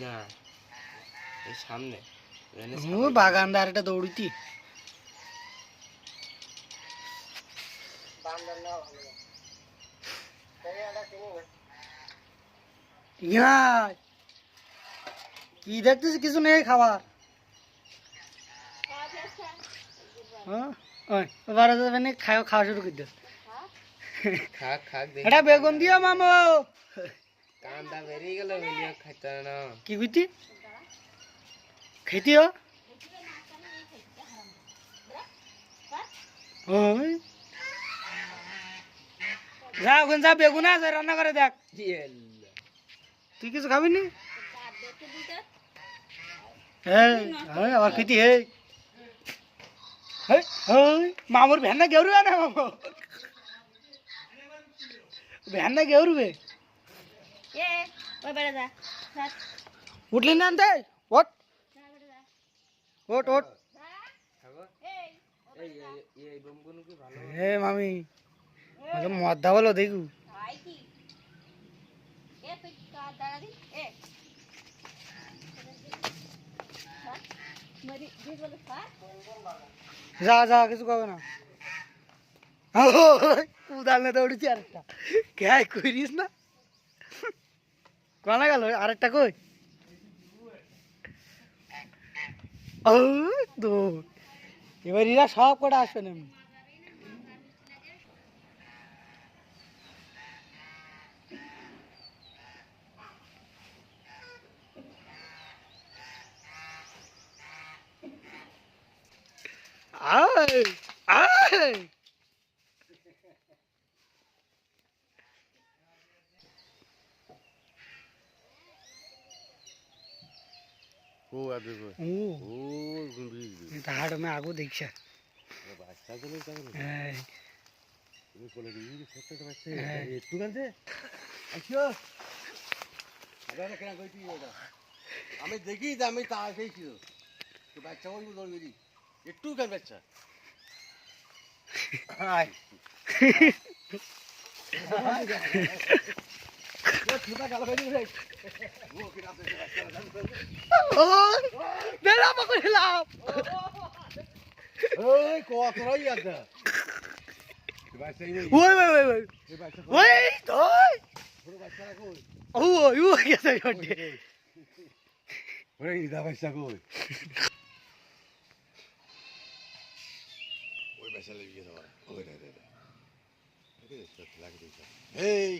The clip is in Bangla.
না এই সামনে বাগানদার এটা দৌড়িতি কি দেখতেছি কিছু নেই খাবার খাওয়া শুরু করে এটা বেগুন দিয়া মামো কান্দা বেরিয়ে গেল খাইতে না কি বুঝতি খেতিও যা ওখানে যা বেগুন আছে রান্না করে দেখ তুই কিছু খাবি নি আবার খেতি হে মামুর ভ্যান না গেরু না মামু ভ্যান না গেরু বে উঠলি না আনতে ওট ওট ওট হে মামি মদ্দা বলো দেখু যা যা কিছু কবে না উদাল না দৌড়েছি আরেকটা কে করিস না কানা গেল আরেকটা কই এবার এরা সব কটা আসবে না আয় আয় हाड़ में आगो देख আমি দেখি যে আমি তা খেয়েছি তো বাচ্চা বলবো দৌড়ি একটু কেন বাচ্চা Hey!